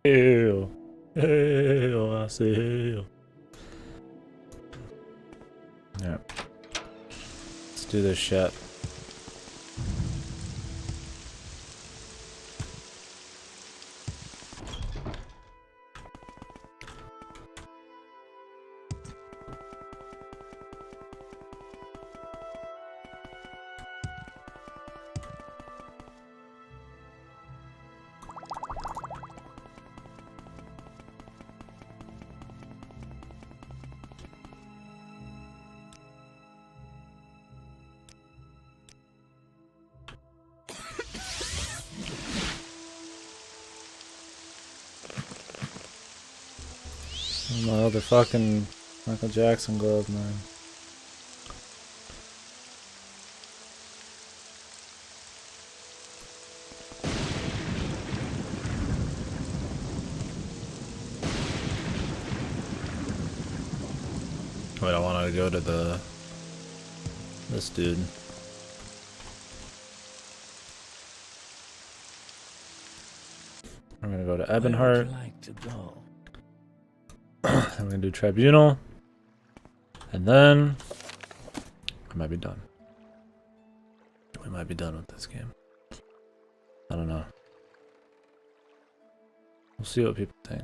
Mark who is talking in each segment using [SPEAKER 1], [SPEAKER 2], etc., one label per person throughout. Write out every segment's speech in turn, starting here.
[SPEAKER 1] Hell. Hell, I say hell. Alright. Let's do this shit. My other fucking Michael Jackson glove, man. Wait, I wanted to go to this dude. I'm gonna go to Ebonheart. I'm gonna do Tribunal, and then I might be done. We might be done with this game. I don't know. We'll see what people think.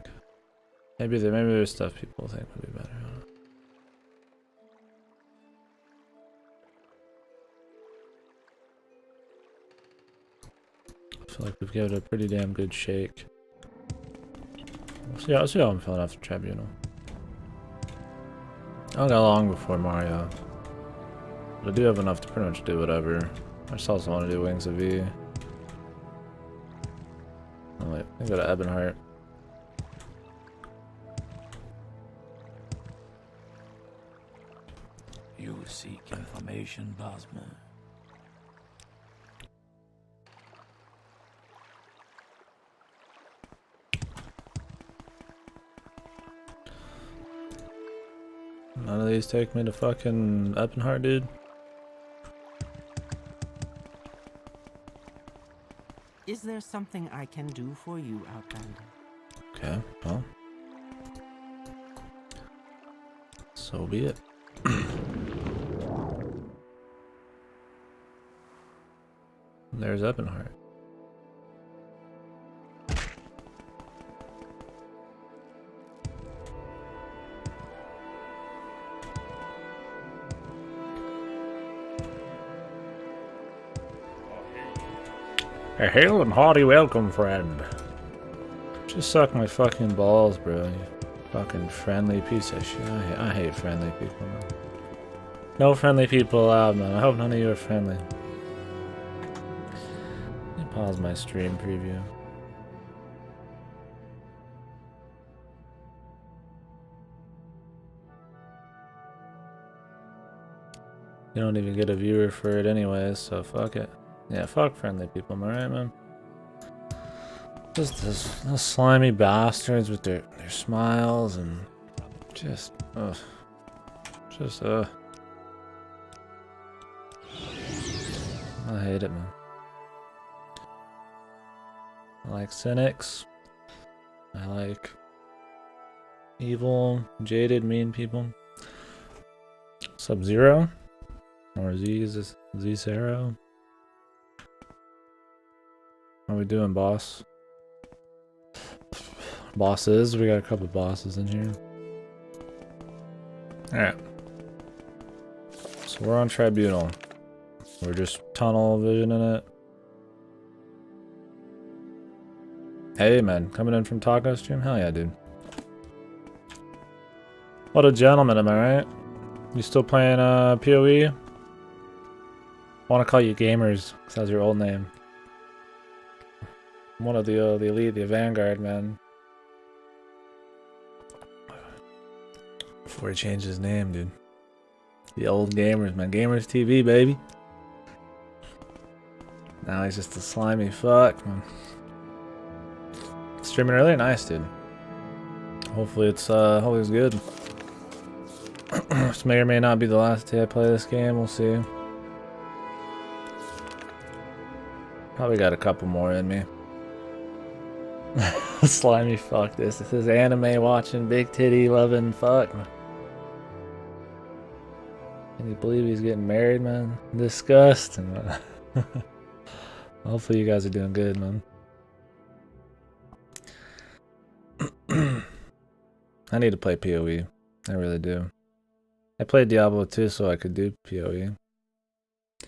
[SPEAKER 1] Maybe there's stuff people think would be better. I don't know. I feel like we've given it a pretty damn good shake. I'll see how I'm feeling after Tribunal. I don't got long before Mario. But I do have enough to pretty much do whatever. I just also want to do Wings of V. Oh wait, I go to Ebonheart.
[SPEAKER 2] You seek information, Bosman.
[SPEAKER 1] None of these take me to fucking Ebonheart, dude.
[SPEAKER 3] Is there something I can do for you, Outlander?
[SPEAKER 1] Okay, well. So be it. There's Ebonheart. A hail and hearty welcome, friend. Just suck my fucking balls, bro. You fucking friendly piece of shit. I hate friendly people, man. No friendly people allowed, man. I hope none of you are friendly. Let me pause my stream preview. You don't even get a viewer for it anyways, so fuck it. Yeah, fuck friendly people, am I right, man? Just those slimy bastards with their smiles and just, ugh. Just, I hate it, man. I like cynics. I like evil, jaded, mean people. Sub-Zero? Or Z-Zero? How we doing, boss? Bosses? We got a couple bosses in here. Alright. So we're on Tribunal. We're just tunnel visioning it. Hey man, coming in from Taco Stream? Hell yeah, dude. What a gentleman, am I right? You still playing PoE? I want to call you gamers, because that's your old name. I'm one of the elite, the vanguard, man. Before he changed his name, dude. The old gamers, man. Gamers TV, baby. Now he's just a slimy fuck, man. Streaming earlier? Nice, dude. Hopefully it's good. This may or may not be the last day I play this game, we'll see. Probably got a couple more in me. Slimy fuck this. This is anime watching, big titty loving fuck. Can you believe he's getting married, man? Disgusting, man. Hopefully you guys are doing good, man. I need to play PoE. I really do. I played Diablo 2 so I could do PoE. I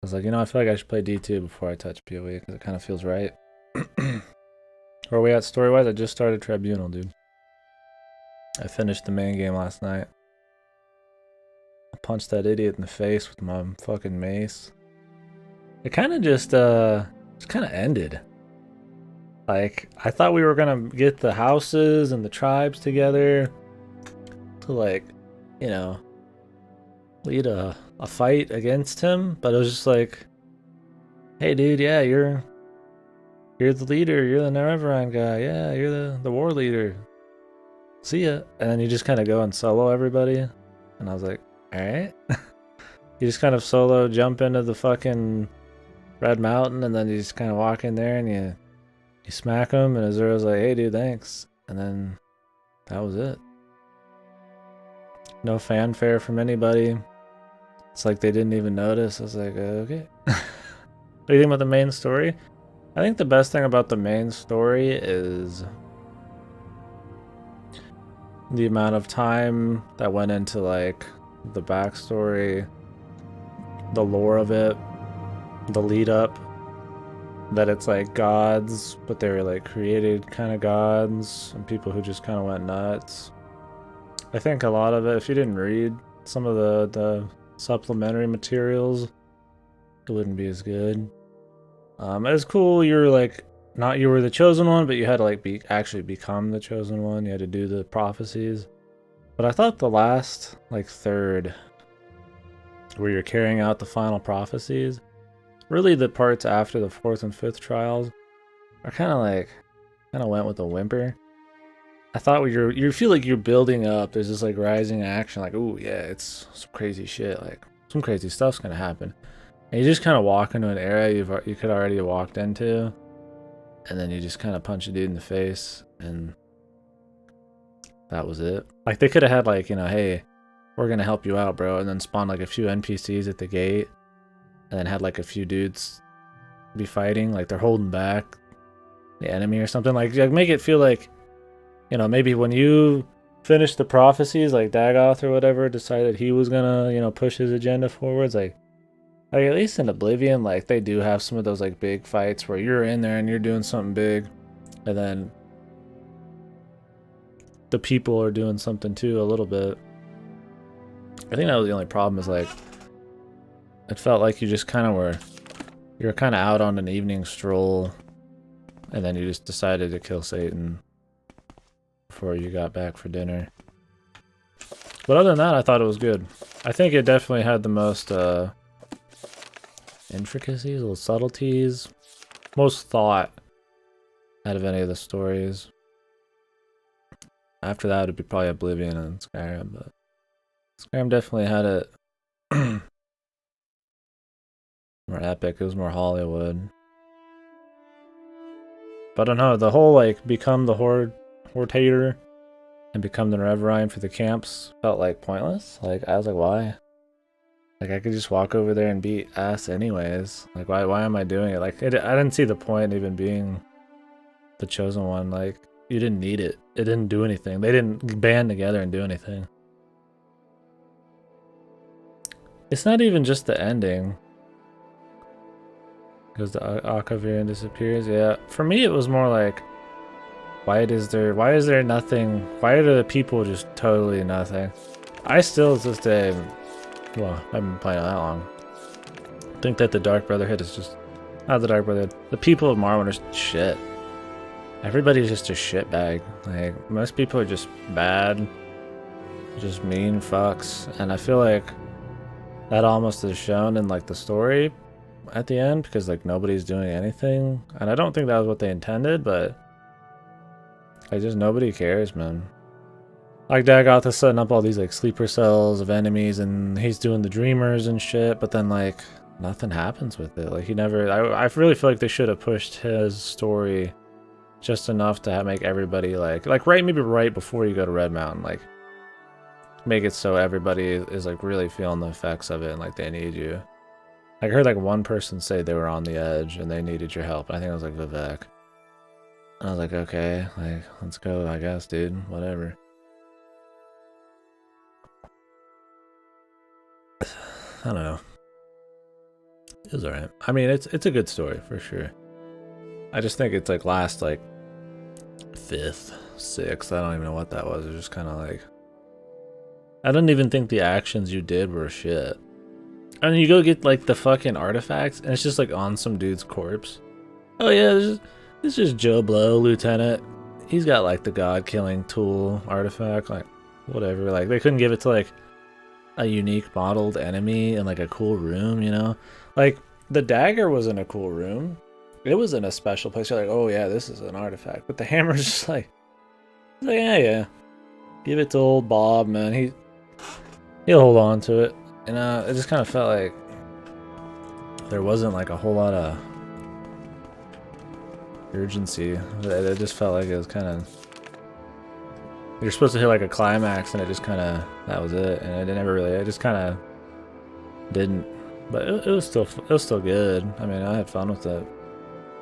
[SPEAKER 1] was like, you know, I feel like I should play D2 before I touch PoE because it kind of feels right. Where are we at story-wise? I just started Tribunal, dude. I finished the main game last night. I punched that idiot in the face with my fucking mace. It kind of just kind of ended. Like, I thought we were gonna get the houses and the tribes together to, like, you know, lead a fight against him, but it was just like, hey dude, yeah, you're the leader, you're the Nerevarine guy, yeah, you're the war leader, see ya. And then you just kind of go and solo everybody, and I was like, alright. You just kind of solo jump into the fucking Red Mountain, and then you just kind of walk in there and you smack him, and Azuro's like, hey dude, thanks. And then that was it. No fanfare from anybody. It's like they didn't even notice. I was like, okay. What do you think about the main story? I think the best thing about the main story is the amount of time that went into, like, the backstory, the lore of it, the lead up, that it's like gods, but they were like created kind of gods, and people who just kind of went nuts. I think a lot of it, if you didn't read some of the supplementary materials, it wouldn't be as good. It was cool. You were like, not you were the chosen one, but you had to like actually become the chosen one. You had to do the prophecies. But I thought the last like third, where you're carrying out the final prophecies, really the parts after the fourth and fifth trials are kind of went with a whimper. I thought you feel like you're building up. There's this like rising action, like, ooh yeah, it's some crazy shit, like some crazy stuff's gonna happen. And you just kind of walk into an area you could already have walked into, and then you just kind of punch a dude in the face, and that was it. Like they could have had like, you know, hey, we're gonna help you out, bro, and then spawn like a few NPCs at the gate, and then had like a few dudes be fighting, like they're holding back the enemy or something. Like make it feel like, you know, maybe when you finish the prophecies, like Dagoth or whatever decided he was gonna, you know, push his agenda forwards, like at least in Oblivion, like they do have some of those like big fights where you're in there and you're doing something big, and then the people are doing something too a little bit. I think that was the only problem, is like it felt like you just kind of you were kind of out on an evening stroll, and then you just decided to kill Satan before you got back for dinner. But other than that, I thought it was good. I think it definitely had the most intricacies, little subtleties, most thought out of any of the stories. After that, it'd be probably Oblivion and Skyrim, but Skyrim definitely had it more epic. It was more Hollywood. But I don't know, the whole like become the Hortator and become the Nerevarine for the camps felt like pointless. Like I was like, why? Like I could just walk over there and beat ass anyways. Like why am I doing it? Like I didn't see the point even being the chosen one. Like you didn't need it. It didn't do anything. They didn't band together and do anything. It's not even just the ending, because the Akavirian disappears. Yeah, for me it was more like, why is there nothing? Why are the people just totally nothing? I still to this day, well, I haven't been playing that long, think that the Dark Brotherhood is just, not the Dark Brotherhood, the people of Morrowind are just shit. Everybody's just a shitbag. Like, most people are just bad, just mean fucks, and I feel like that almost is shown in like the story at the end, because like nobody's doing anything, and I don't think that was what they intended, but like just nobody cares, man. Like Dagoth is setting up all these like sleeper cells of enemies, and he's doing the dreamers and shit, but then like nothing happens with it. Like he never, I really feel like they should have pushed his story just enough to make everybody like right maybe right before you go to Red Mountain, like make it so everybody is like really feeling the effects of it and like they need you. Like, I heard like one person say they were on the edge and they needed your help. I think it was like Vivek. I was like, okay, like let's go, I guess, dude. Whatever. I don't know. It was alright. I mean, it's a good story for sure. I just think it's like last like 5th, 6th. I don't even know what that was. It was just kind of like I didn't even think the actions you did were shit. And you go get like the fucking artifacts, and it's just like on some dude's corpse. Oh yeah, this is just Joe Blow, Lieutenant. He's got like the god-killing tool artifact, like whatever. Like they couldn't give it to like a unique modeled enemy in like a cool room, you know? Like the dagger was in a cool room. It was in a special place. You're like, oh yeah, this is an artifact. But the hammer's just like yeah. Give it to old Bob, man. He'll hold on to it. And it just kind of felt like there wasn't like a whole lot of urgency. It just felt like it was kind of you're supposed to hit like a climax, and it just kind of that was it, and it never really. It just kind of didn't. But it was still good. I mean, I had fun with it.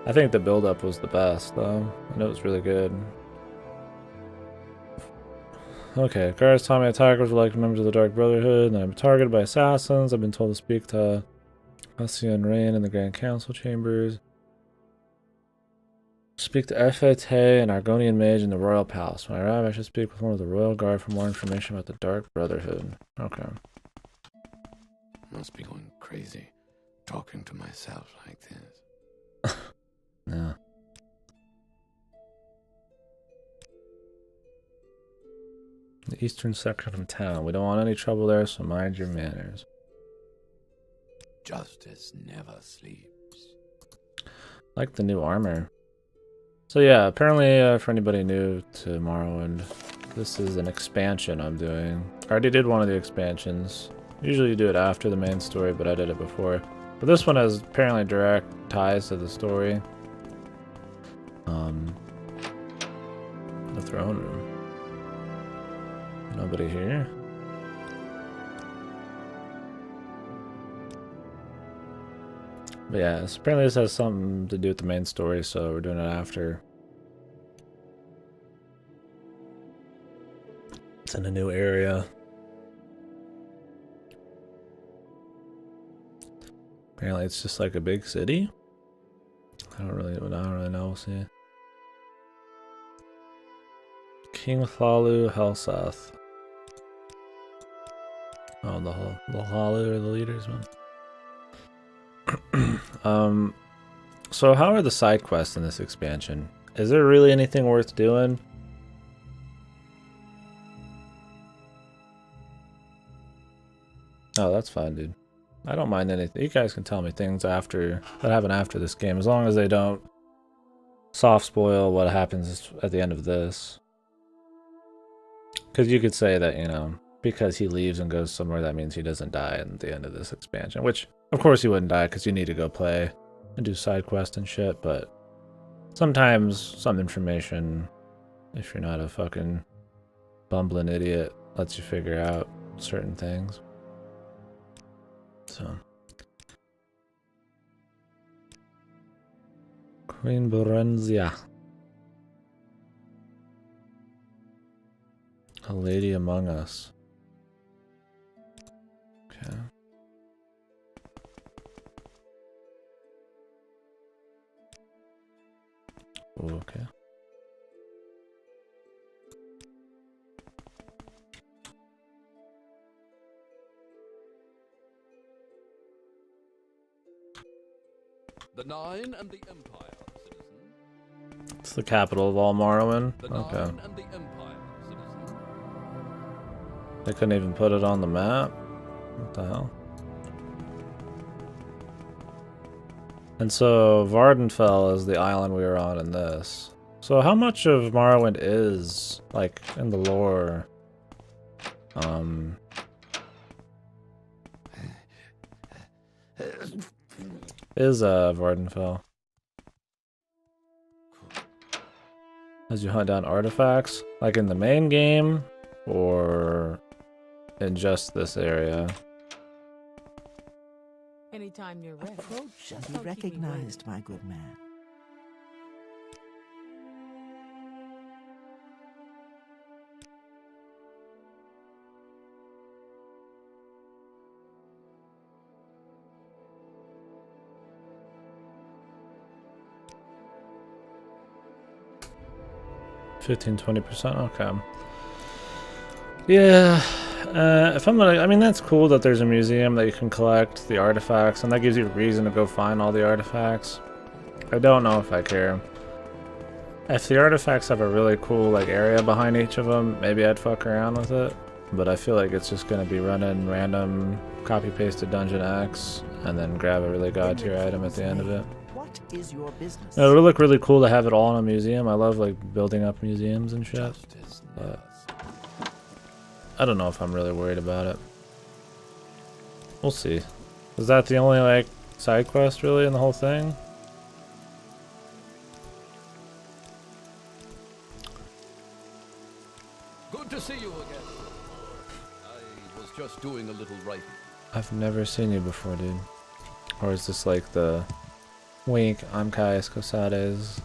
[SPEAKER 1] I think the build up was the best though, and it was really good. Okay, guards taught me attackers were like members of the Dark Brotherhood, and I'm targeted by assassins. I've been told to speak to Assia and Rain in the Grand Council chambers. Speak to Efete and Argonian Mage in the Royal Palace. When I arrive, I should speak with one of the Royal Guard for more information about the Dark Brotherhood. Okay.
[SPEAKER 2] Must be going crazy, talking to myself like this.
[SPEAKER 1] Yeah. The eastern section of town. We don't want any trouble there, so mind your manners.
[SPEAKER 2] Justice never sleeps.
[SPEAKER 1] Like the new armor. So yeah, apparently for anybody new to Morrowind, this is an expansion I'm doing. I already did one of the expansions. Usually you do it after the main story, but I did it before. But this one has apparently direct ties to the story. The throne room. Nobody here. But yeah, apparently this has something to do with the main story, so we're doing it after. It's in a new area. Apparently it's just like a big city. I don't really know. We'll see. King Thalu Helseth. Oh, the Halu are the leaders, man. So how are the side quests in this expansion? Is there really anything worth doing? Oh, that's fine, dude. I don't mind anything. You guys can tell me things after that happen after this game, as long as they don't soft spoil what happens at the end of this. Because you could say that, you know, because he leaves and goes somewhere, that means he doesn't die at the end of this expansion. Which, of course, he wouldn't die because you need to go play and do side quests and shit. But sometimes some information, if you're not a fucking bumbling idiot, lets you figure out certain things. So, Queen Borenzia, a lady among us. Okay. Ooh, okay.
[SPEAKER 4] The Nine and the Empire, citizen.
[SPEAKER 1] It's the capital of all Morrowind.
[SPEAKER 4] The
[SPEAKER 1] Okay.
[SPEAKER 4] Nine and the Empire, citizen.
[SPEAKER 1] They couldn't even put it on the map. What the hell? And so Vardenfell is the island we were on in this. So how much of Morrowind is like in the lore? Is Vardenfell? as you hunt down artifacts, like in the main game or in just this area.
[SPEAKER 5] Anytime you're ready.
[SPEAKER 3] Approach and
[SPEAKER 5] Just
[SPEAKER 3] be
[SPEAKER 5] don't keep me
[SPEAKER 3] recognized, my good man.
[SPEAKER 1] $15, 20%. Okay. Yeah. If I'm gonna, I mean, that's cool that there's a museum that you can collect the artifacts, and that gives you a reason to go find all the artifacts. I don't know if I care. If the artifacts have a really cool like area behind each of them, maybe I'd fuck around with it. But I feel like it's just gonna be running random copy-pasted Dungeon X, and then grab a really god tier item at the end of it.
[SPEAKER 3] What is your business?
[SPEAKER 1] It would look really cool to have it all in a museum. I love like building up museums and shit.
[SPEAKER 2] Justice
[SPEAKER 1] But
[SPEAKER 2] never
[SPEAKER 1] I don't know if I'm really worried about it. We'll see. Is that the only like side quest really in the whole thing?
[SPEAKER 4] Good to see you again. I was just doing a little writing.
[SPEAKER 1] I've never seen you before, dude. Or is this like the wink, I'm Caius Cosades?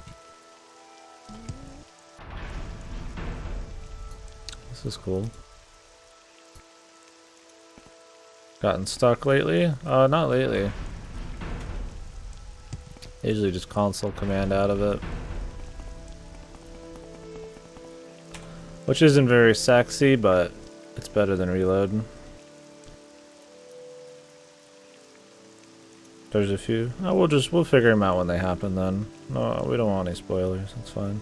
[SPEAKER 1] This is cool. Gotten stuck lately? Not lately. Usually just console command out of it. Which isn't very sexy, but it's better than reload. There's a few. Oh, we'll figure them out when they happen then. No, we don't want any spoilers, that's fine.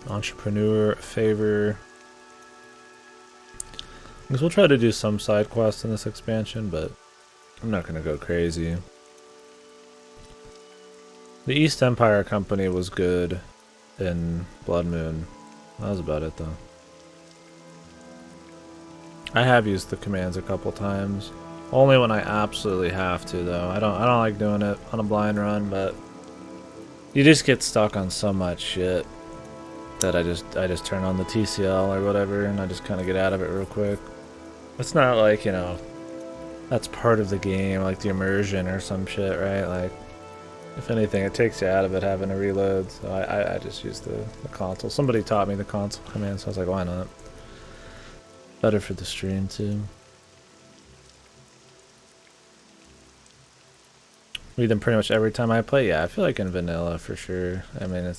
[SPEAKER 1] Entrepreneur, favor. Because we'll try to do some side quests in this expansion, but I'm not gonna go crazy. The East Empire Company was good in Blood Moon. That was about it though. I have used the commands a couple times. Only when I absolutely have to though. I don't like doing it on a blind run, but you just get stuck on so much shit that I just turn on the TCL or whatever and I just kind of get out of it real quick. It's not like, you know, that's part of the game, like the immersion or some shit, right? Like, if anything, it takes you out of it having to reload. So I just use the console. Somebody taught me the console command, so I was like, why not? Better for the stream too. Read them pretty much every time I play. Yeah, I feel like in vanilla for sure. I mean,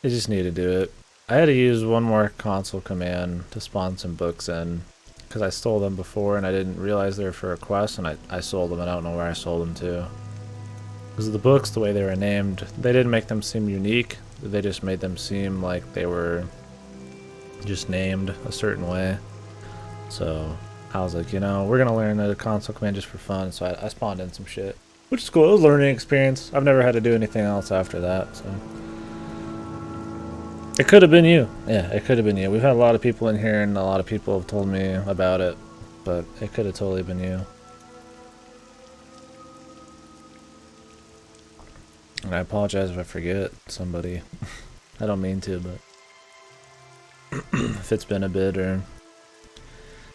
[SPEAKER 1] they just need to do it. I had to use one more console command to spawn some books in because I stole them before and I didn't realize they were for a quest, and I sold them. I don't know where I sold them to. Because the books, the way they were named, they didn't make them seem unique. They just made them seem like they were just named a certain way. So I was like, you know, we're going to learn the console command just for fun. So I spawned in some shit, which is cool. It was a learning experience. I've never had to do anything else after that. So it could have been you. Yeah, it could have been you. We've had a lot of people in here and a lot of people have told me about it, but it could have totally been you. And I apologize if I forget somebody. I don't mean to, but if it's been a bit, or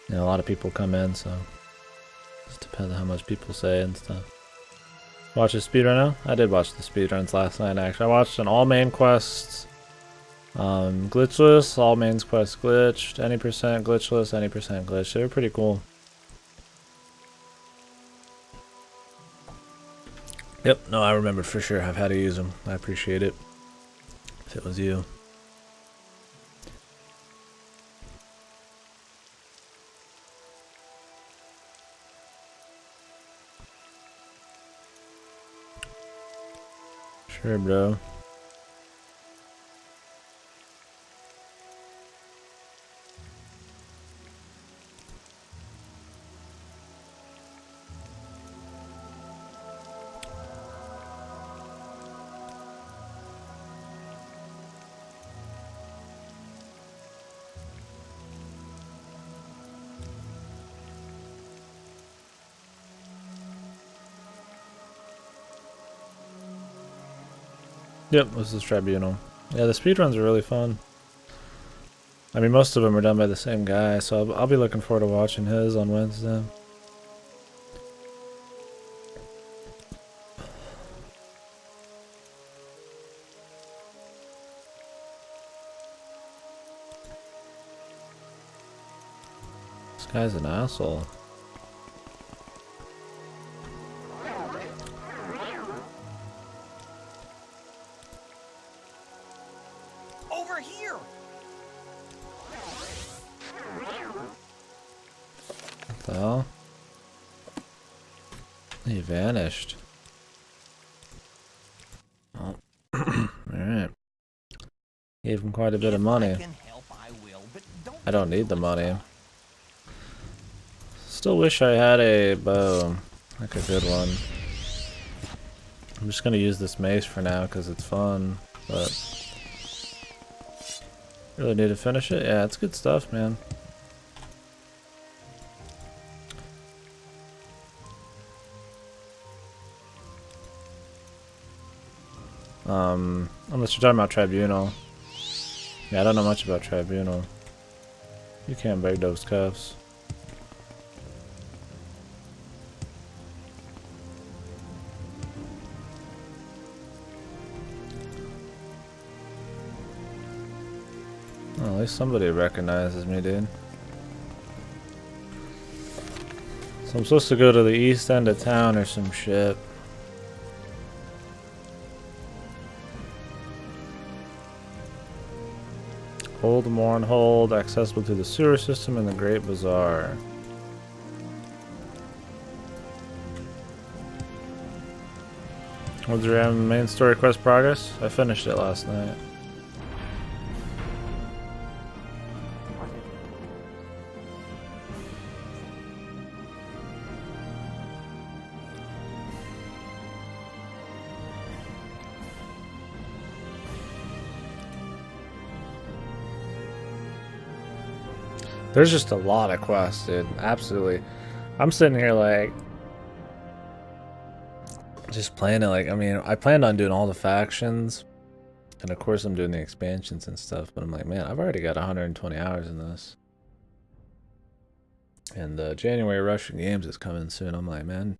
[SPEAKER 1] you know, a lot of people come in, so it just depends on how much people say and stuff. Watch the speedrun now? I did watch the speedruns last night actually. I watched an all main quests, glitchless, all main quests glitched, any percent glitchless, any percent glitched. They were pretty cool. Yep, no, I remember for sure. I've had to use them. I appreciate it. If it was you. Sure, bro. Yep, this is Tribunal. Yeah, the speedruns are really fun. I mean, most of them are done by the same guy, so I'll be looking forward to watching his on Wednesday. This guy's an asshole.
[SPEAKER 5] Over here.
[SPEAKER 1] What the hell? He vanished. Oh. Alright. Gave him quite a bit of money. I don't need the money. Still wish I had a bow. Like a good one. I'm just gonna use this mace for now because it's fun, but really need to finish it? Yeah, it's good stuff, man. Unless you're talking about Tribunal. Yeah, I don't know much about Tribunal. You can't break those cuffs. Oh, at least somebody recognizes me, dude. So I'm supposed to go to the east end of town or some shit. Hold Mournhold, accessible through the sewer system and the Great Bazaar. What's your main story quest progress? I finished it last night. There's just a lot of quests, dude. Absolutely. I'm sitting here like just playing it like, I mean, I planned on doing all the factions. And of course I'm doing the expansions and stuff, but I'm like, man, I've already got 120 hours in this. And January Russian Games is coming soon. I'm like, man,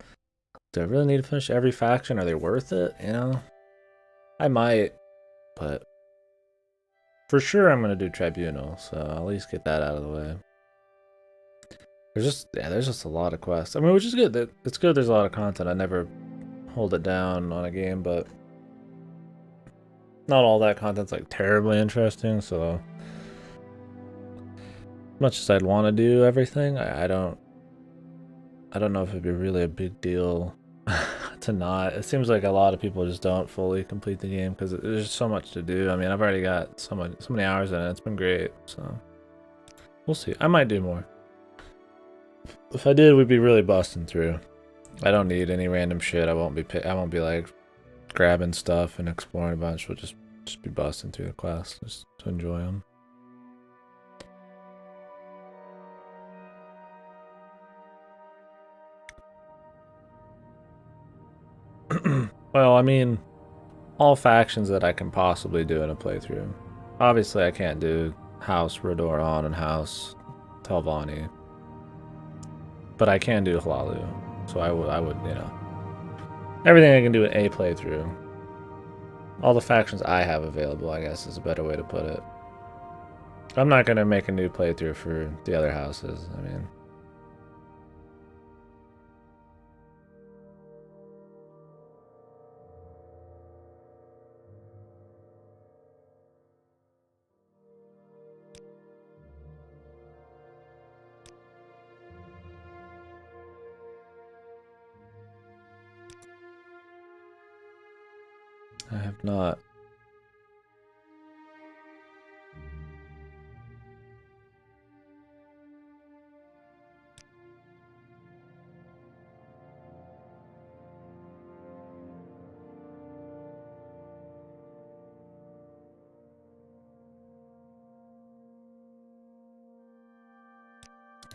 [SPEAKER 1] do I really need to finish every faction? Are they worth it? You know? I might, but for sure I'm gonna do Tribunal, so I'll at least get that out of the way. There's just a lot of quests. I mean, which is good. It's good there's a lot of content. I never hold it down on a game, but not all that content's like terribly interesting, so as much as I'd want to do everything, I don't know if it'd be really a big deal to not. It seems like a lot of people just don't fully complete the game because there's just so much to do. I mean, I've already got so many hours in it. It's been great, so we'll see. I might do more. If I did, we'd be really busting through. I don't need any random shit. I won't be like grabbing stuff and exploring a bunch. We'll just be busting through the quests just to enjoy them. Well, I mean, all factions that I can possibly do in a playthrough. Obviously, I can't do House Redoran and House Telvanni, but I can do Hlalu. So I would, you know, everything I can do in a playthrough. All the factions I have available, I guess, is a better way to put it. I'm not gonna make a new playthrough for the other houses. I mean, I have not.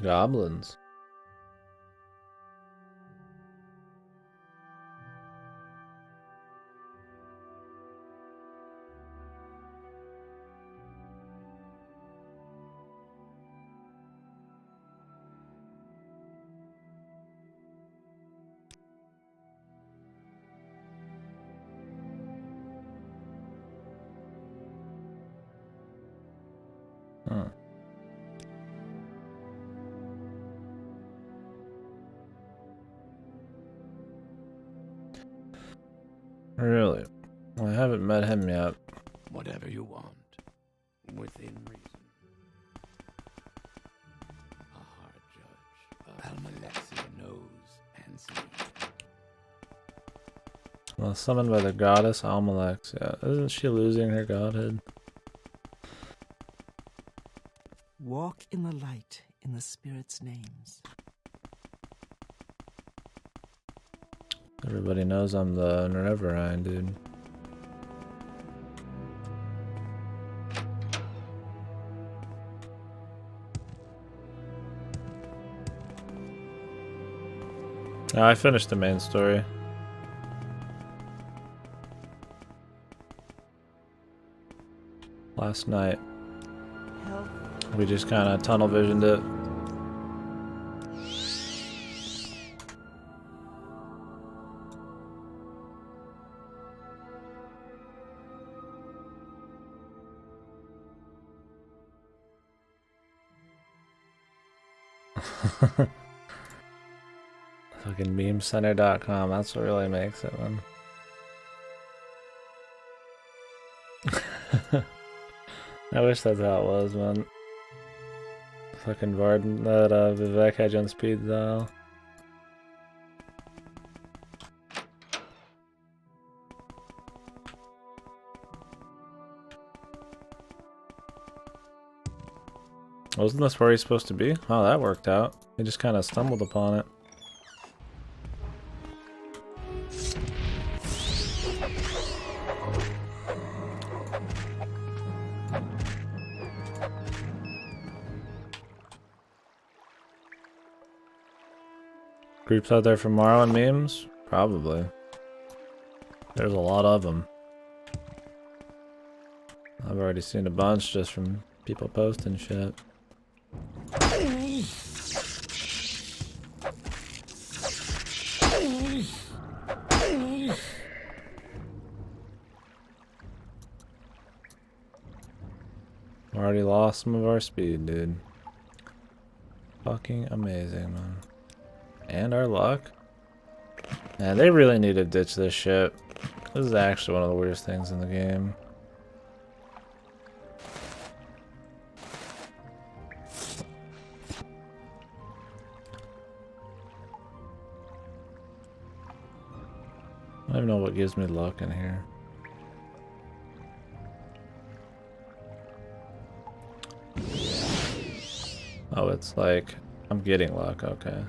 [SPEAKER 1] Goblins. Really? Well, I haven't met him yet.
[SPEAKER 2] Whatever you want, within reason. A hard judge. Almalexia knows and sees.
[SPEAKER 1] Well, summoned by the goddess Almalexia. Isn't she losing her godhead?
[SPEAKER 3] Walk in the light in the spirits' names.
[SPEAKER 1] Everybody knows I'm the Neverine, dude. Oh, I finished the main story. Last night.
[SPEAKER 3] Help.
[SPEAKER 1] We just kind of tunnel visioned it. Fucking memecenter.com, that's what really makes it, man. I wish that's how it was, man. Fucking Varden, that Vivek had on speed dial. Wasn't this where he's supposed to be? Oh, that worked out. He just kind of stumbled upon it. Groups out there for Morrowind memes? Probably. There's a lot of them. I've already seen a bunch just from people posting shit. Already lost some of our speed, dude. Fucking amazing, man. And our luck. Man, they really need to ditch this shit. This is actually one of the weirdest things in the game. I don't even know what gives me luck in here. Oh, it's like, I'm getting luck, okay.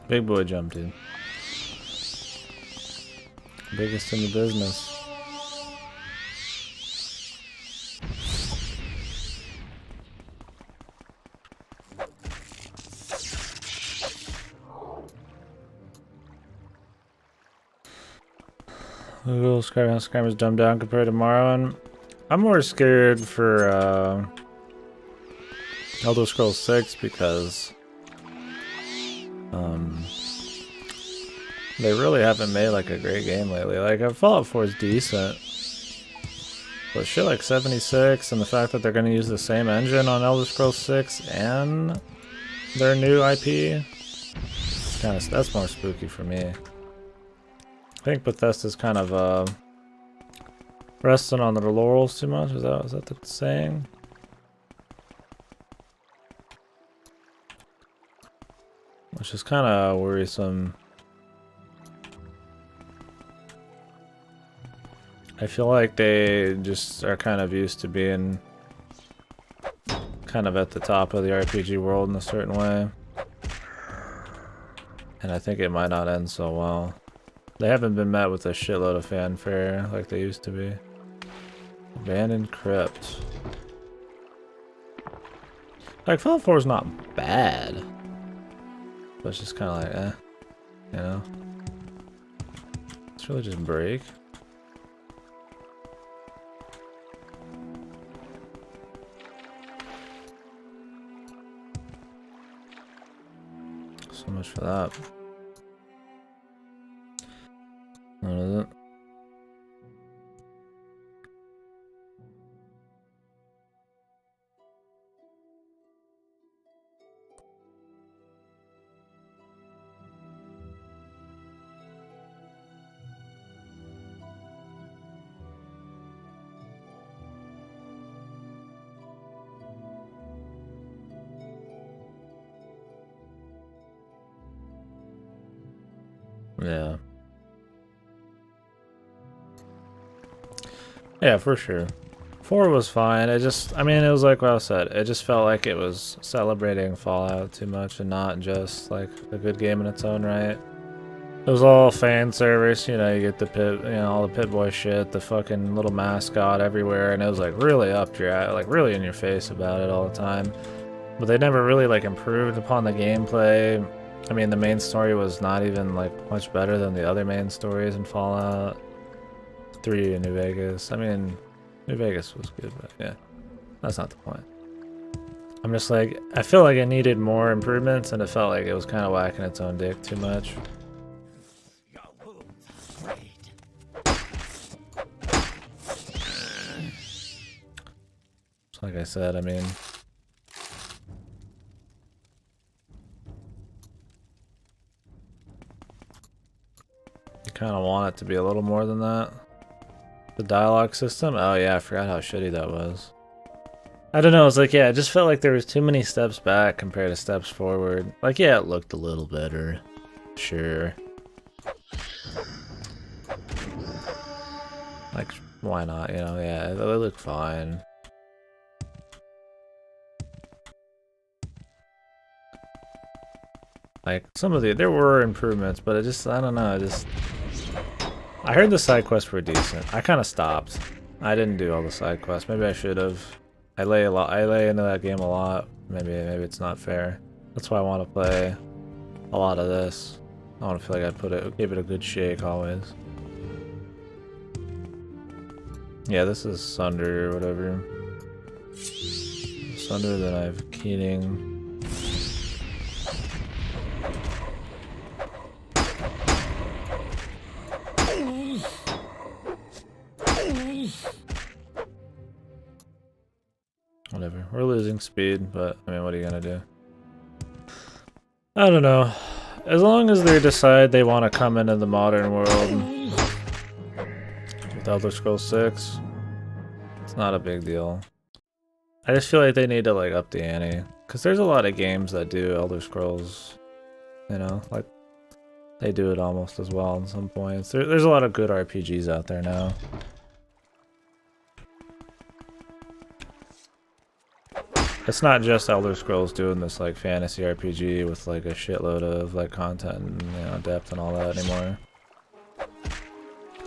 [SPEAKER 1] Big boy jump, dude. Biggest in the business. Google Skyrim's dumbed down compared to Morrowind. I'm more scared for Elder Scrolls 6 because they really haven't made like a great game lately. Like Fallout 4 is decent, but shit like 76 and the fact that they're going to use the same engine on Elder Scrolls 6 and their new IP, that's more spooky for me. I think Bethesda's kind of resting on their laurels too much. Is that the saying? Which is kind of worrisome. I feel like they just are kind of used to being kind of at the top of the RPG world in a certain way. And I think it might not end so well. They haven't been met with a shitload of fanfare like they used to be. Abandoned Crypt. Like, Fallout 4 is not bad. But it's just kind of like, you know? It's really just break. So much for that. What is it? Yeah. Yeah, for sure. 4 was fine. It just, I mean, it was like what I said. It just felt like it was celebrating Fallout too much and not just like a good game in its own right. It was all fan service, you know, you get the pit, you know, all the Pit Boy shit, the fucking little mascot everywhere, and it was like really up your, like really in your face about it all the time. But they never really like improved upon the gameplay. I mean, the main story was not even like much better than the other main stories in Fallout 3 in New Vegas. I mean, New Vegas was good, but yeah, that's not the point. I'm just like, I feel like it needed more improvements, and it felt like it was kind of whacking its own dick too much. So like I said, I mean, you kind of want it to be a little more than that. The dialogue system? Oh yeah, I forgot how shitty that was. I don't know, it's like, yeah, it just felt like there was too many steps back compared to steps forward. Like, yeah, it looked a little better. Sure. Like, why not, you know, yeah, they look fine. Like, some of there were improvements, but it just, I don't know, I heard the side quests were decent. I kind of stopped. I didn't do all the side quests. Maybe I should have. I lay into that game a lot. Maybe it's not fair. That's why I want to play a lot of this. I want to feel like give it a good shake always. Yeah, this is Sunder or whatever. Sunder, then I have Keening. Whatever. We're losing speed, but I mean, what are you gonna do? I don't know. As long as they decide they want to come into the modern world with Elder Scrolls 6, it's not a big deal. I just feel like they need to like up the ante, because there's a lot of games that do Elder Scrolls, you know, like they do it almost as well in some points. There's a lot of good RPGs out there now. It's not just Elder Scrolls doing this like fantasy RPG with like a shitload of like content and, you know, depth and all that anymore.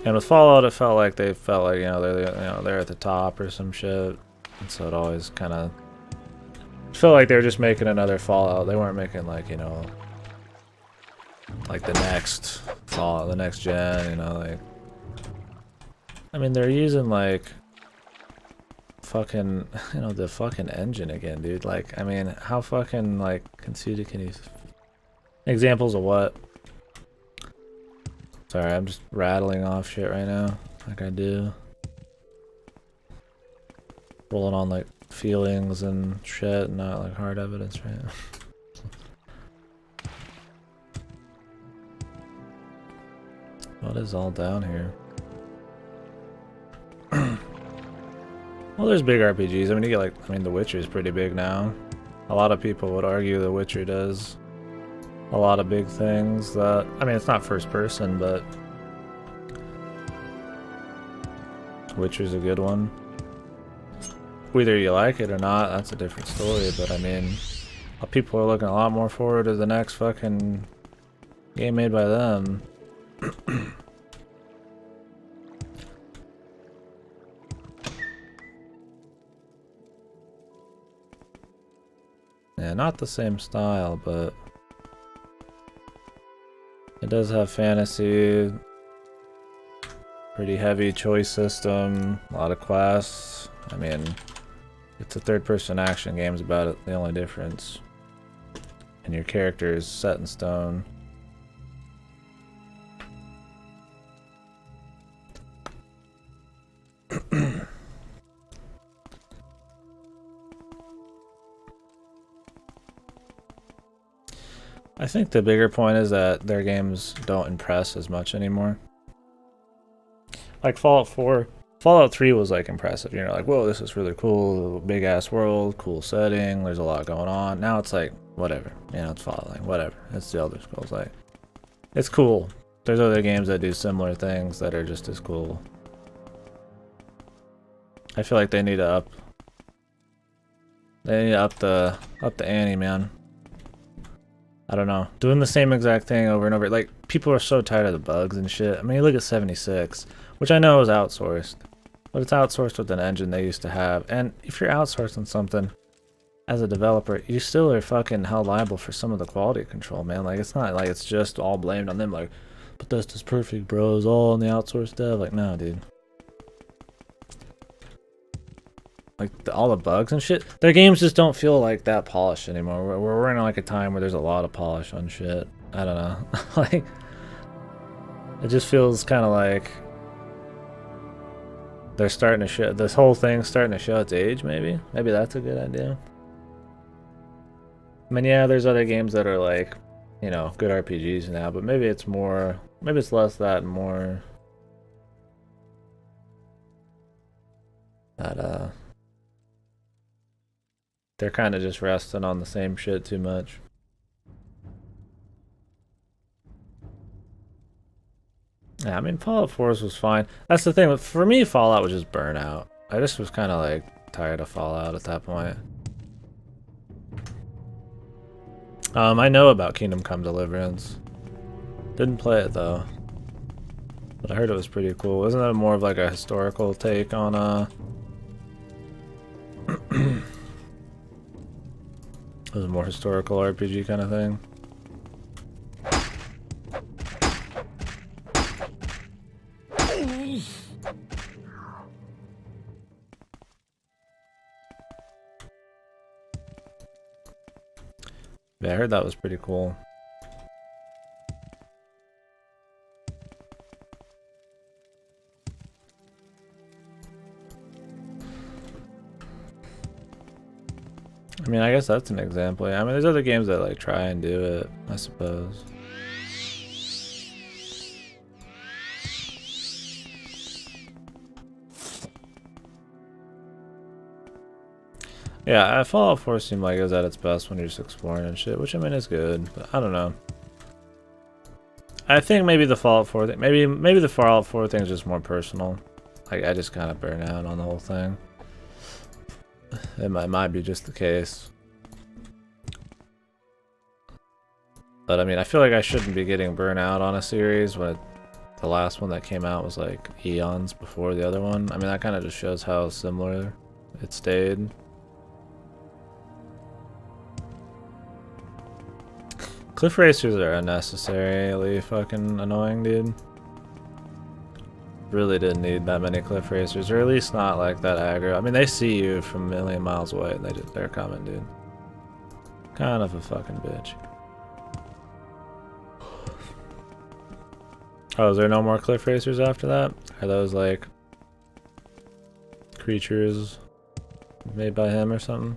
[SPEAKER 1] And with Fallout, it felt like they felt like, you know, they're at the top or some shit, and so it always kind of felt like they were just making another Fallout. They weren't making like, you know, like the next Fallout, the next gen, you know, like. I mean, they're using like fucking, you know, the fucking engine again, dude. Like, I mean, how fucking like conceited can you? Examples of what? Sorry, I'm just rattling off shit right now, like I do. Rolling on like feelings and shit, not like hard evidence, right? What is all down here? Well, there's big RPGs. I mean, you get like, I mean, The Witcher is pretty big now. A lot of people would argue The Witcher does a lot of big things that, I mean, it's not first person, but Witcher's a good one. Whether you like it or not, that's a different story, but I mean, people are looking a lot more forward to the next fucking game made by them. Yeah, not the same style, but it does have fantasy, pretty heavy choice system, a lot of quests. I mean, it's a third-person action game's about it, the only difference. And your character is set in stone. I think the bigger point is that their games don't impress as much anymore. Like Fallout 4, Fallout 3 was like impressive. You're like, whoa, this is really cool, big ass world, cool setting, there's a lot going on. Now it's like, whatever, you know, it's Fallout, like, whatever. It's the Elder Scrolls, like, it's cool. There's other games that do similar things that are just as cool. I feel like they need to up the ante, man. I don't know. Doing the same exact thing over and over. Like, people are so tired of the bugs and shit. I mean, you look at 76, which I know is outsourced. But it's outsourced with an engine they used to have. And if you're outsourcing something as a developer, you still are fucking held liable for some of the quality control, man. Like, it's not like it's just all blamed on them. Like, but that's just perfect, bro. It's all on the outsourced dev. Like, no, dude. Like, all the bugs and shit, their games just don't feel like that polished anymore. We're in like a time where there's a lot of polish on shit. I don't know. Like, it just feels kind of like they're starting to show, this whole thing's starting to show its age, maybe. Maybe that's a good idea. I mean, yeah, there's other games that are like, you know, good RPGs now, but maybe it's more, maybe it's less that and more that, they're kind of just resting on the same shit too much. Yeah, I mean, Fallout 4 was fine. That's the thing. For me, Fallout was just burnout. I just was kind of like tired of Fallout at that point. I know about Kingdom Come Deliverance. Didn't play it though. But I heard it was pretty cool. Isn't that more of like a historical take on it was a more historical RPG kind of thing. Yeah, I heard that was pretty cool. I mean, I guess that's an example. I mean, there's other games that like try and do it, I suppose. Yeah, Fallout 4 seemed like it was at its best when you're just exploring and shit, which I mean is good, but I don't know. I think maybe the Fallout 4 thing, maybe the Fallout 4 thing is just more personal. Like, I just kind of burn out on the whole thing. It might be just the case. But I mean, I feel like I shouldn't be getting burnt out on a series when the last one that came out was like eons before the other one. I mean, that kind of just shows how similar it stayed. Cliff racers are unnecessarily fucking annoying, dude. Really didn't need that many cliff racers, or at least not like that aggro. I mean, they see you from a million miles away and they're coming, dude. Kind of a fucking bitch. Oh, is there no more cliff racers after that? Are those like creatures made by him or something?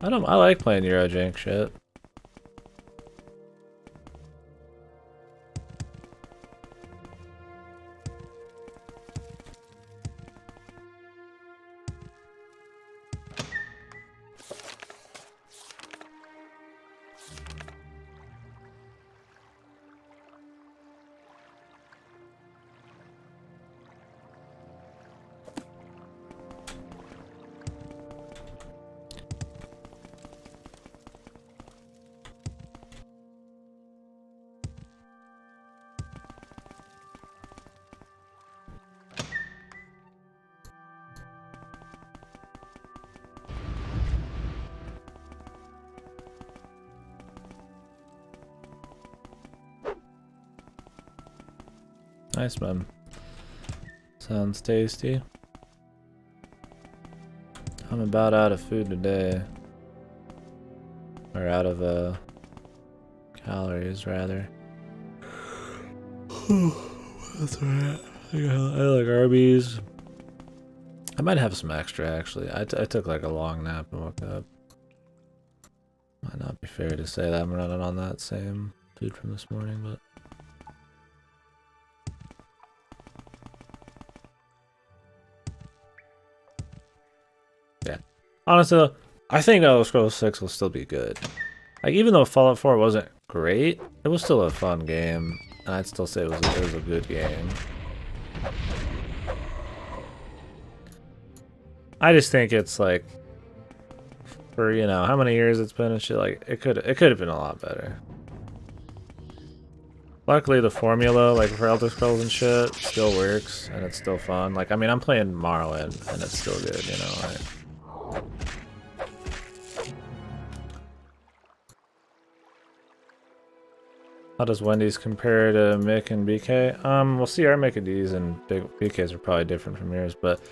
[SPEAKER 1] I like playing Eurojank shit. Nice, man. Sounds tasty. I'm about out of food today. Or out of calories, rather. That's alright. I like Arby's. I might have some extra, actually. I took like a long nap and woke up. Might not be fair to say that I'm running on that same food from this morning, but... yeah. Honestly, though, I think Elder Scrolls 6 will still be good. Like, even though Fallout 4 wasn't great, it was still a fun game. And I'd still say it was a good game. I just think it's like, for, you know, how many years it's been and shit, like, it could have been a lot better. Luckily, the formula, like, for Elder Scrolls and shit, still works, and it's still fun. Like, I mean, I'm playing Morrowind, and it's still good, you know, like... How does Wendy's compare to Mick and BK? We'll see, our Mickey D's and BK's are probably different from yours, but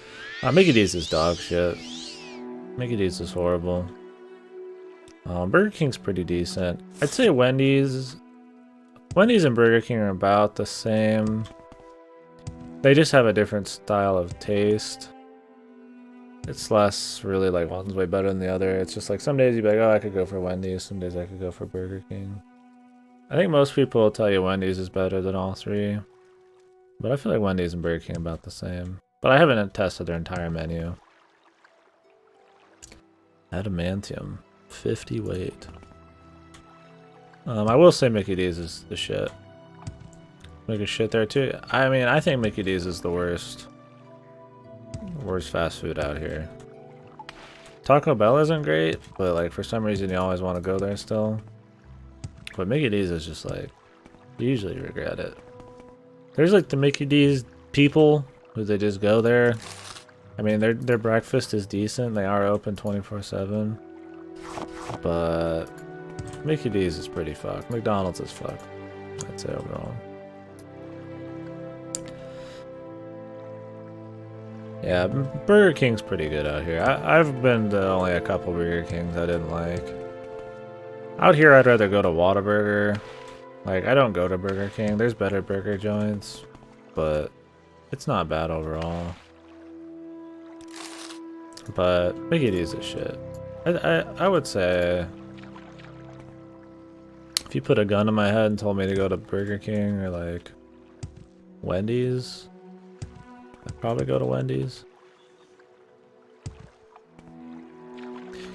[SPEAKER 1] Mickey D's is dog shit. Mickey D's is horrible. Burger King's pretty decent. I'd say Wendy's and Burger King are about the same. They just have a different style of taste. It's less really like one's way better than the other. It's just like some days you'd be like, oh, I could go for Wendy's. Some days I could go for Burger King. I think most people will tell you Wendy's is better than all three. But I feel like Wendy's and Burger King are about the same. But I haven't tested their entire menu. Adamantium. 50 weight. I will say Mickey D's is the shit. Mickey shit there too. I mean, I think Mickey D's is the worst fast food out here. Taco Bell isn't great, but like for some reason you always want to go there still. But Mickey D's is just like, you usually regret it. There's like the Mickey D's people who they just go there. I mean, their breakfast is decent. They are open 24/7. But Mickey D's is pretty fucked. McDonald's is fucked, I'd say overall. Yeah, Burger King's pretty good out here. I've been to only a couple Burger Kings I didn't like. Out here, I'd rather go to Whataburger. Like, I don't go to Burger King. There's better burger joints, but it's not bad overall. But Mickey D's is shit. I would say if you put a gun in my head and told me to go to Burger King or like Wendy's, I'd probably go to Wendy's.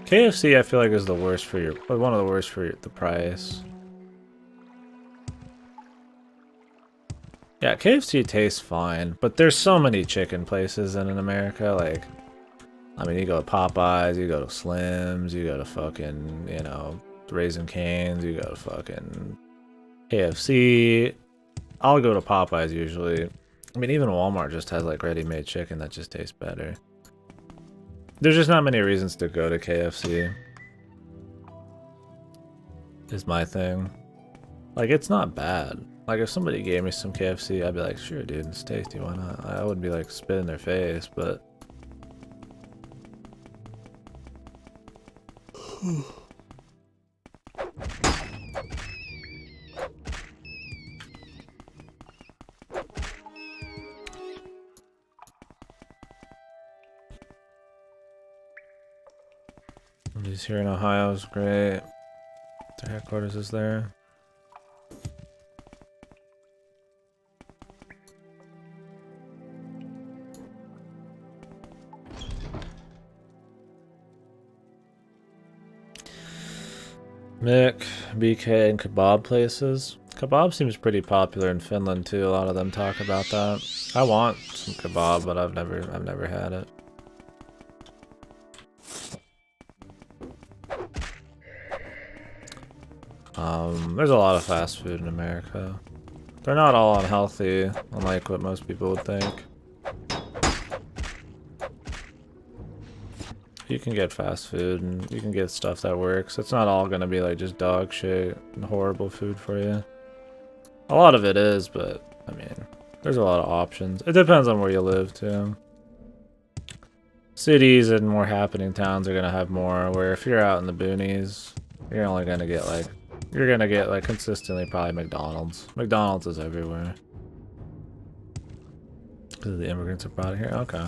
[SPEAKER 1] KFC, I feel like, is the worst for one of the worst for the price. Yeah, KFC tastes fine, but there's so many chicken places in America. Like, I mean, you go to Popeyes, you go to Slim's, you go to fucking, you know, Raising Cane's, you go to fucking KFC. I'll go to Popeyes usually. I mean, even Walmart just has like ready-made chicken that just tastes better. There's just not many reasons to go to KFC. Is my thing. Like, it's not bad. Like, if somebody gave me some KFC, I'd be like, sure, dude, it's tasty, why not? I wouldn't be like spit in their face, but... He's here in Ohio is great. Their headquarters is there. Mick, BK, and kebab places. Kebab seems pretty popular in Finland too. A lot of them talk about that. I want some kebab, but I've never had it. There's a lot of fast food in America. They're not all unhealthy, unlike what most people would think. You can get fast food and you can get stuff that works. It's not all gonna be like just dog shit and horrible food for you. A lot of it is, but I mean, There's a lot of options. It depends on where you live too. Cities and more happening towns are gonna have more, where if you're out in the boonies, you're only gonna get like consistently probably McDonald's. McDonald's is everywhere. Because the immigrants are brought here? Okay.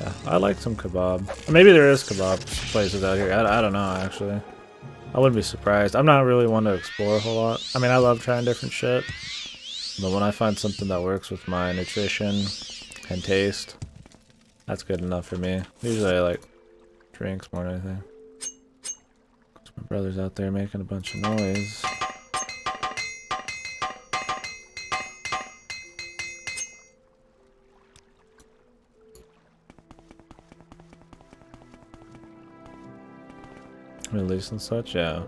[SPEAKER 1] Yeah, I like some kebab. Maybe there is kebab places out here. I don't know, actually. I wouldn't be surprised. I'm not really one to explore a whole lot. I mean, I love trying different shit. But when I find something that works with my nutrition and taste, that's good enough for me. Usually I like drinks more than anything. My brother's out there making a bunch of noise. Release and such, yeah.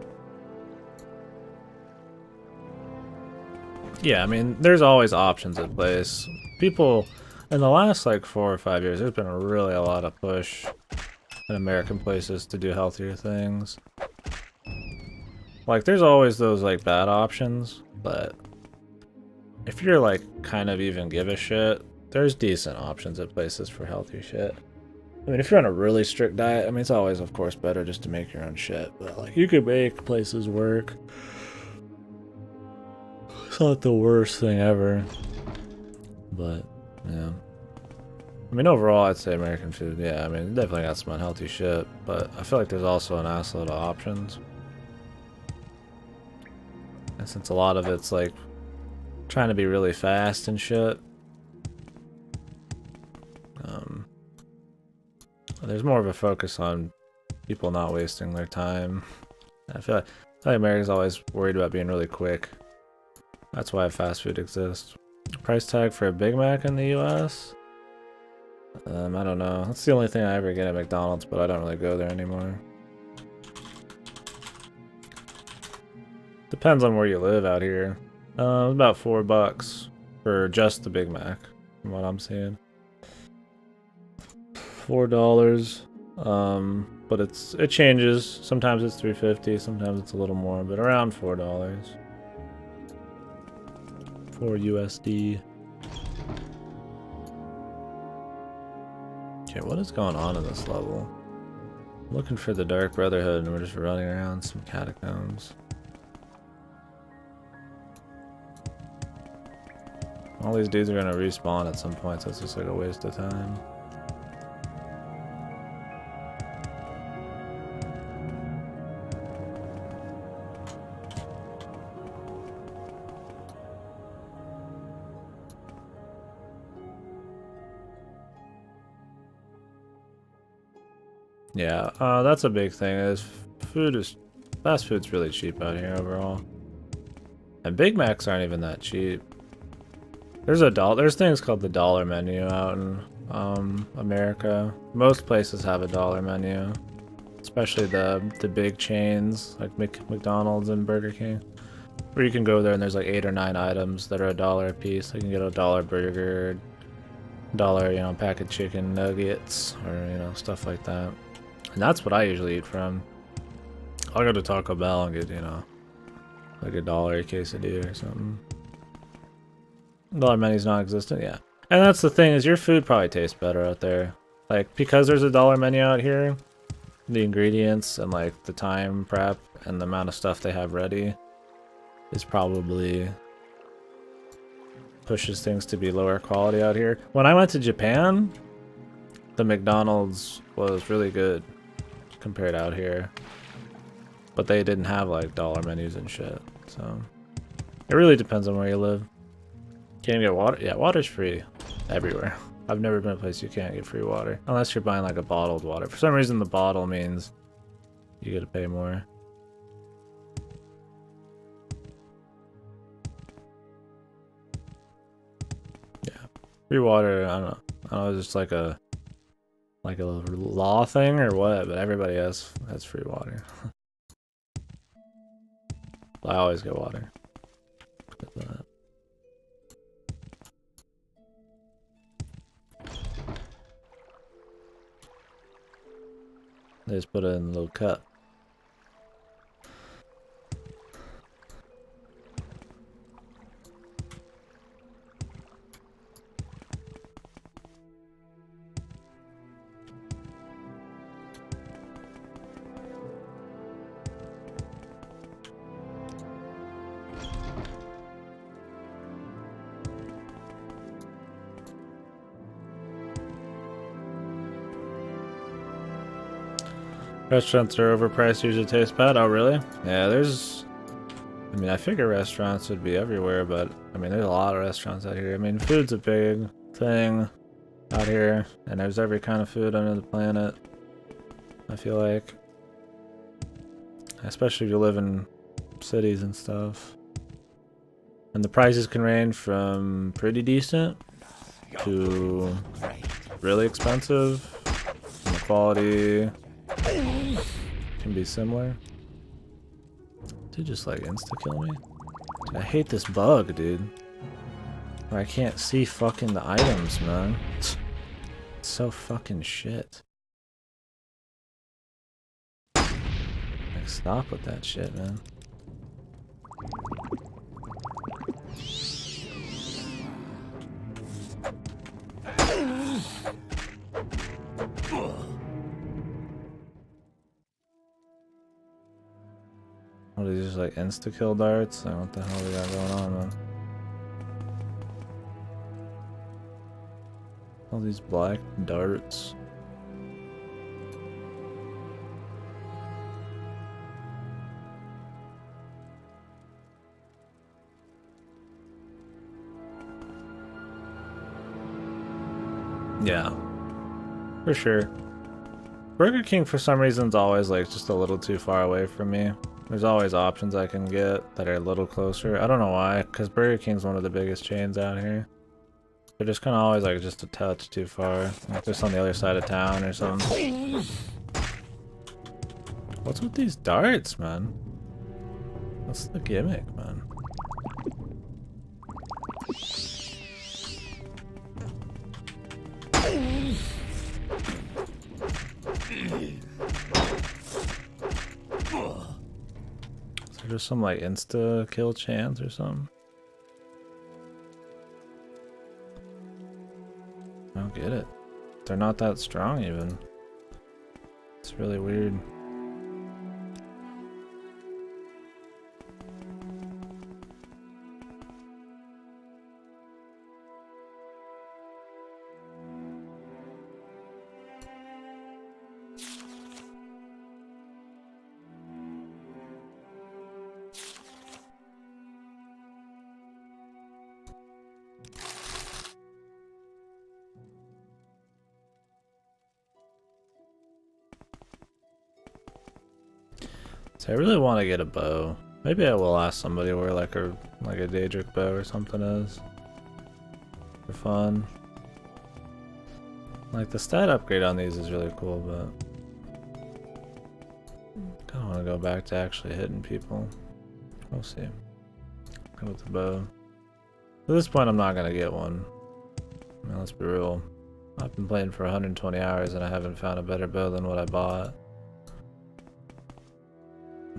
[SPEAKER 1] Yeah, I mean, there's always options in place. People, in the last like 4 or 5 years, there's been really a lot of push in American places to do healthier things. Like, there's always those like bad options, but if you're like kind of even give a shit, there's decent options at places for healthier shit. I mean, if you're on a really strict diet, I mean, it's always, of course, better just to make your own shit. But, like, you could make places work. It's not the worst thing ever. But, yeah. I mean, overall, I'd say American food, yeah. I mean, definitely got some unhealthy shit. But I feel like there's also an assload of options. And since a lot of it's, like, trying to be really fast and shit, there's more of a focus on people not wasting their time. I feel like America's always worried about being really quick. That's why fast food exists. Price tag for a Big Mac in the US? I don't know. That's the only thing I ever get at McDonald's, but I don't really go there anymore. Depends on where you live out here. About $4 for just the Big Mac, from what I'm seeing. $4, but it changes. Sometimes it's $3.50, sometimes it's a little more, but around $4. 4 USD. Okay, what is going on in this level? I'm looking for the Dark Brotherhood and we're just running around some catacombs. All these dudes are gonna respawn at some point, so it's just like a waste of time. Yeah, that's a big thing. Fast food's really cheap out here overall, and Big Macs aren't even that cheap. There's things called the dollar menu out in America. Most places have a dollar menu, especially the big chains like McDonald's and Burger King, where you can go there and there's like 8 or 9 items that are $1 a piece. You can get a $1 burger, $1, pack of chicken nuggets, or stuff like that. And that's what I usually eat from. I'll go to Taco Bell and get, like $1 quesadilla or something. Dollar menu's non-existent, yeah. And that's the thing, is your food probably tastes better out there. Like, because there's a dollar menu out here, the ingredients and like the time prep and the amount of stuff they have ready is probably pushes things to be lower quality out here. When I went to Japan, the McDonald's was really good compared out here, but they didn't have like dollar menus and shit, so it really depends on where you live. Can't get water? Yeah, water's free everywhere. I've never been a place you can't get free water unless you're buying like a bottled water. For some reason the bottle means you gotta pay more. Yeah, free water, I don't know, it's just like a law thing or what, but everybody has free water. I always get water. They just put it in a little cup. Restaurants are overpriced, usually taste bad. Oh, really? Yeah, there's... I mean, I figure restaurants would be everywhere, but I mean, there's a lot of restaurants out here. I mean, food's a big thing out here, and there's every kind of food under the planet, I feel like. Especially if you live in cities and stuff. And the prices can range from pretty decent to really expensive. And the quality can be similar. Dude just like insta-kill me? Dude, I hate this bug, dude. Where I can't see fucking the items, man. It's so fucking shit. Like, stop with that shit, man. What are these, just like insta-kill darts? Like, what the hell we got going on, man? All these black darts. Yeah, for sure. Burger King for some reason is always like just a little too far away from me. There's always options I can get that are a little closer. I don't know why, because Burger King's one of the biggest chains out here. They're just kind of always like just a touch too far. Like just on the other side of town or something. What's with these darts, man? What's the gimmick, man? Is there just some like insta kill chance or something? I don't get it. They're not that strong even. It's really weird. So I really want to get a bow. Maybe I will ask somebody where like a Daedric bow or something is. For fun. Like the stat upgrade on these is really cool, but I kinda wanna go back to actually hitting people. We'll see. Go with the bow. At this point I'm not gonna get one. I mean, let's be real. I've been playing for 120 hours and I haven't found a better bow than what I bought.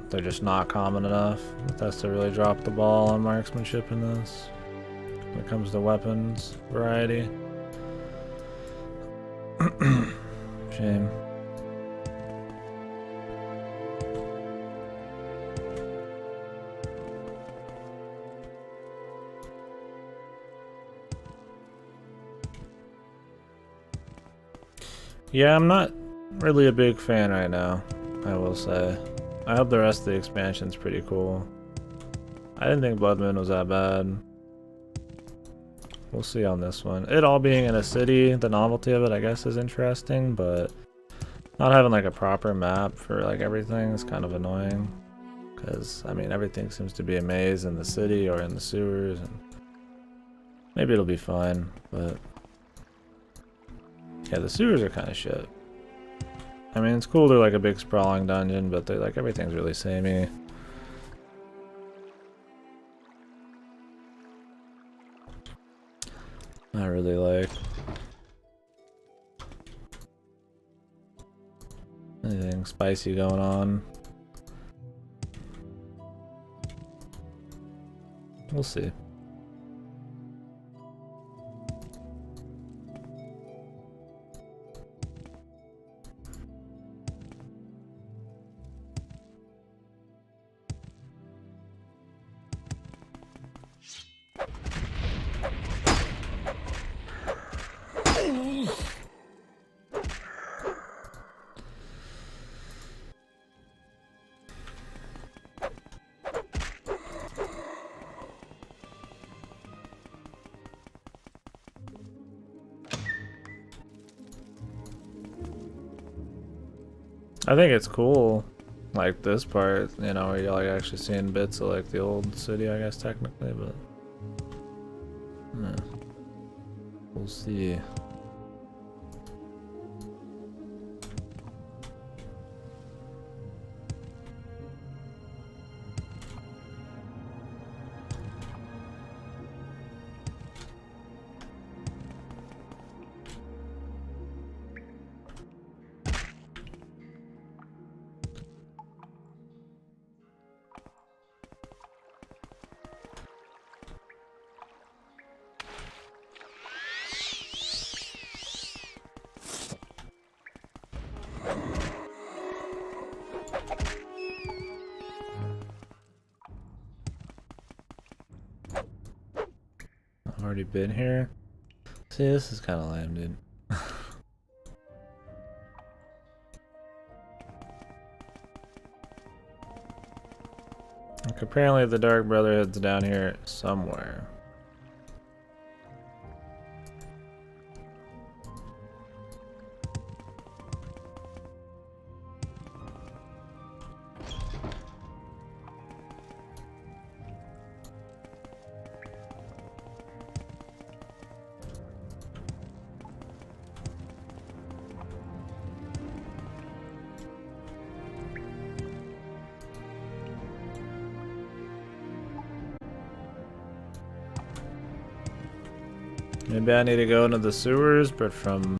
[SPEAKER 1] They're just not common enough. That's to really drop the ball on marksmanship in this. When it comes to weapons variety. Shame. Yeah, I'm not really a big fan right now, I will say. I hope the rest of the expansion's pretty cool. I didn't think Blood Moon was that bad. We'll see on this one. It all being in a city, the novelty of it I guess is interesting, but not having like a proper map for like everything is kind of annoying. Because, I mean, everything seems to be a maze in the city or in the sewers, and maybe it'll be fine, but yeah, the sewers are kind of shit. I mean, it's cool they're like a big sprawling dungeon, but they're like everything's really samey. Not really like anything spicy going on. We'll see. I think it's cool, like this part, you know, where you're like actually seeing bits of like the old city, I guess technically, but we'll see. Already been here. See, this is kind of lame, dude. Like, apparently the Dark Brotherhood's down here somewhere. Maybe I need to go into the sewers, but from